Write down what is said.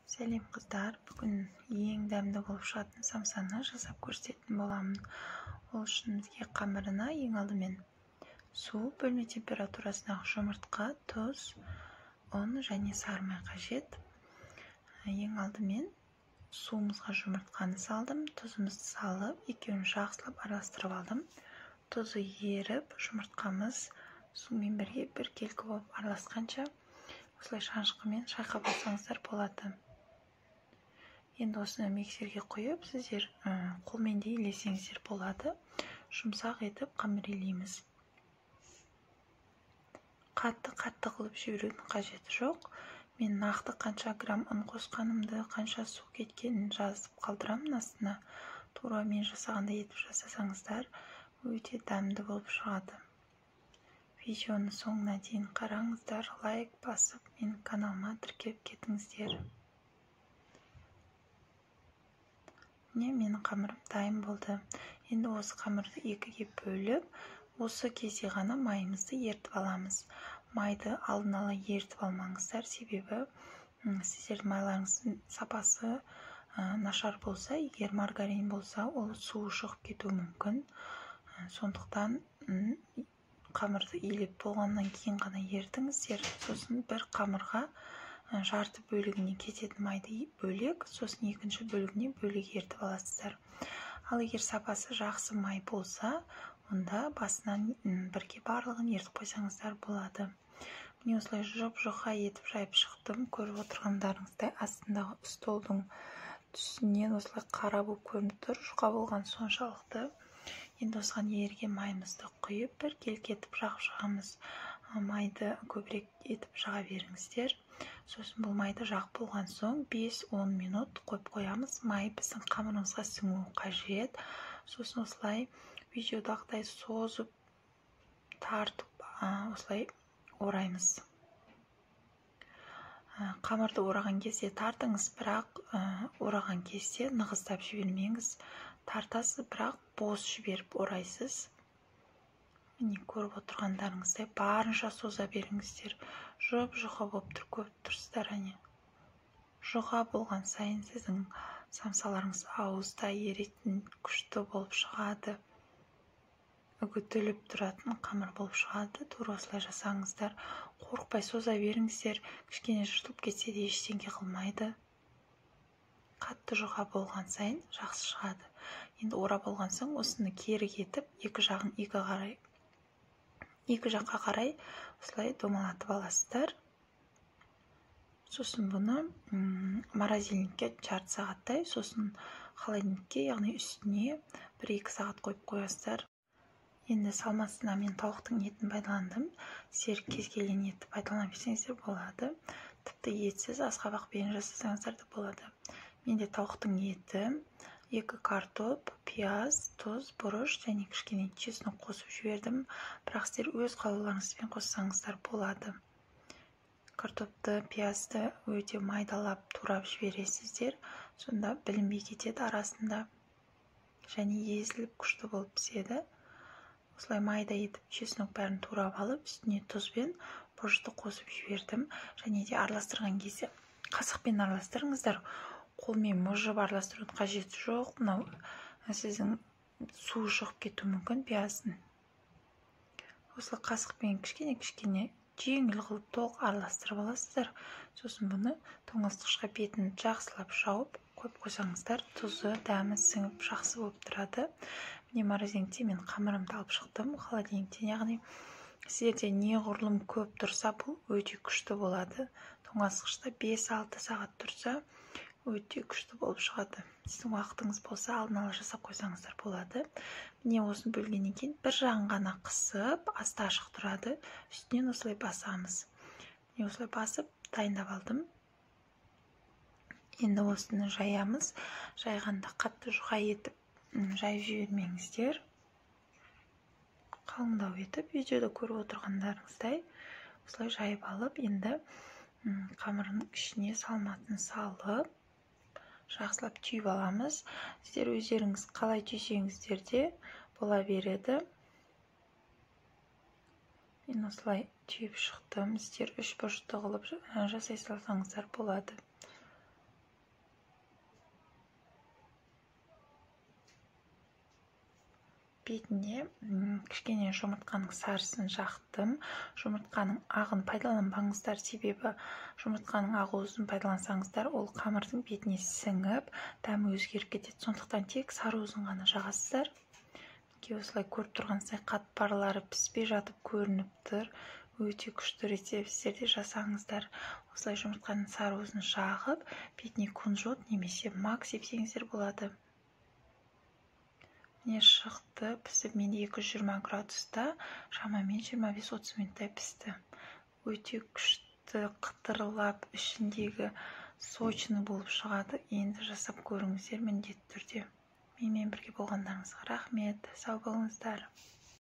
Сәлем қыздар, бүгін ең дәмді болып шығатын самсаны жасап көрсететін боламын. Ол үшін бізге қамырына ең алдымен су, бөлме температурасындағы жұмыртқа, тұз, ұн және сары май қажет. Ең алдымен суымызға жұмыртқаны салдым, тұзымызды салып, екеуін жақсылап араластырып алдым. Тұзы еріп, жұмыртқамыз сумен бірге біркелкі болып араласқанша осылай шанышқымен шайқап алсаңыздар болады. Енді осыны миксерге қойып, сіздер қолмен де илесеңіздер болады. Жұмсақ етіп қамыр илейміз. Қатты қылып жіберудің қажеті жоқ. Мен нақты қанша грамм ұн қосқанымды, қанша су кеткенін жазып қалдырамын астына. Тура мен жасағандай етіп жасасаңыздар, өте дәмді болып шығады. Видеоны соңына дейін қараңыздар, лайк басып, менің каналыма тіркеліп кетіңіздер. Менің қамырым дайын болды. Енді осы қамырды екіге бөліп, осы кезде ғана майымызды ертіп аламыз. Майды алдын ала ертіп алмаңыздар, себебі сіздердің майларыңыздың сапасы нашар болса, егер маргарин болса, ол суы шығып кетуі мүмкін. Сондықтан қамырды илеп болғаннан кейін ғана ертіңіздер. Сосын бір қамырға жарты бөлігіне кететін майды бөлек, сосын екінші бөлігіне бөлек ертіп аласыздар. Ал егер сапасы жақсы май болса, онда басынан бірге барлығын ертіп қойсаңыздар болады. Міне осылай жұп-жұқа етіп жайып шықтым. Көріп отырғандарыңыздай астындағы столдың түсінен осылай қара болып көрініп тұр, жұқа болған соншалықты. Енді осыған еріген майымызды құйып, біркелкі етіп жағып шығамыз. Майды көбірек етіп жаға беріңіздер. Сосын бұл майды жағып болған соң 5-10 минут қойып қоямыз. Май біздің қамырымызға сіңуі қажет. Сосын осылай видеодағыдай созып, тартып, осылай ораймыз. Қамырды ораған кезде тартыңыз, бірақ ораған кезде нығыздап жібермеңіз. Тартасыз, бірақ бос жіберіп орайсыз. Міне көріп отырғандарыңыздай барынша соза беріңіздер. Жұп-жұқа болып тұр, көріп тұрсыздар, әне. Жұқа болған сайын сіздің самсаларыңыз ауызда еритін күшті болып шығады. Үгітіліп тұратын қамыр болып шығады. Тура осылай жасаңыздар. Қорықпай соза беріңіздер. Кішкене жыртылып кетсе де ештеңе қылмайды. Қатты жұқа болған сайын жақсы шығады. Енді орап болған соң осыны кері кетіп, екі жаққа қарай осылай домалатып аласыздар. Сосын бұны морозильникке жарты сағаттай, сосын холодильникке, яғни үстіне 1-2 сағат қойып қоясыздар. Енді салмасына мен тауықтың етін пайдаландым. Сіздер кез келген етті пайдалана берсеңіздер болады. Тіпті етсіз асқабақпен жасасаңыздар да болады. Менде тауықтың еті, 2 картоп, пияз, тұз, бұрыш және кішкене чеснок қосып жібердім. Бірақ сіздер өз қалауларыңызбен қоссаңыздар болады. Картопты, пиязды өте майдалап турап жібересіздер. Сонда білінбей кетеді арасында. Және езіліп күшті болып піседі. Осылай майда етіп чеснок бәрін турап алып, үстіне тұз бен бұрышты қосып жібердім. Және де араластырған кезде қасықпен араластырыңыздар. Қолмен мұжып араластырудың қажеті жоқ. Мынау сіздің суы шығып кетуі мүмкін пияздың. Осылай қасықпен кішкене жеңіл қылып толық араластырып аласыздар. Сосын бұны тоңазытқышқа бетін жақсылап жауып қойып қойсаңыздар, тұзы, дәмі сіңіп жақсы болып тұрады. Міне морозильникте мен қамырымды алып шықтым. Холодильниктен, яғни сіздерде неғұрлым көп тұрса, бұл өте күшті болады. Тоңазытқышта 5-6 сағат тұрса, өте күшті болып шығады. Сіздің уақытыңыз болса, алдын ала жасап қойсаңыздар болады. Міне осыны бөлгеннен кейін бір жағын ғана қысып, асты ашық тұрады. Үстінен осылай басамыз. Міне осылай басып дайындап алдым. Енді осыны жаямыз. Жайғанда қатты жұқа етіп жайып жібермеңіздер. Қалыңдау етіп, видеода көріп отырғандарыңыздай осылай жайып алып, енді қамырының ішіне салмасын салып, жақсылап түйіп аламыз. Сіздер өздеріңіз қалай түйсеңіздер де бола береді. Мен осылай түйіп шықтым. Сіздер 3 бұрышты қылып жасай салсаңыздар болады. бетіне кішкене жұмыртқаның сарысын жақтым. Жұмыртқаның ағын пайдаланбаңыздар, себебі жұмыртқаның ақ-уызын пайдалансаңыздар, ол қамырдың бетіне сіңіп, дәмі өзгеріп кетеді. Сондықтан тек сары уызын ғана жағасыздар. Осылай көріп тұрғансыздай қатпарлары піспей жатып көрініп тұр. Өте күшті рецепт, сіздер де жасаңыздар. Осылай жұмыртқаның сары уызын жағып, бетіне кунжут немесе мак сепсеңіздер болады. Міне шықты, пісіп, мен 220 градуста шамамен 25-30 минуттай пісті. Өте күшті қытырлап, ішіндегі сочный болып шығады. Енді жасап көріңіздер міндетті түрде. Менімен бірге болғандарыңызға рахмет. Сау болыңыздар.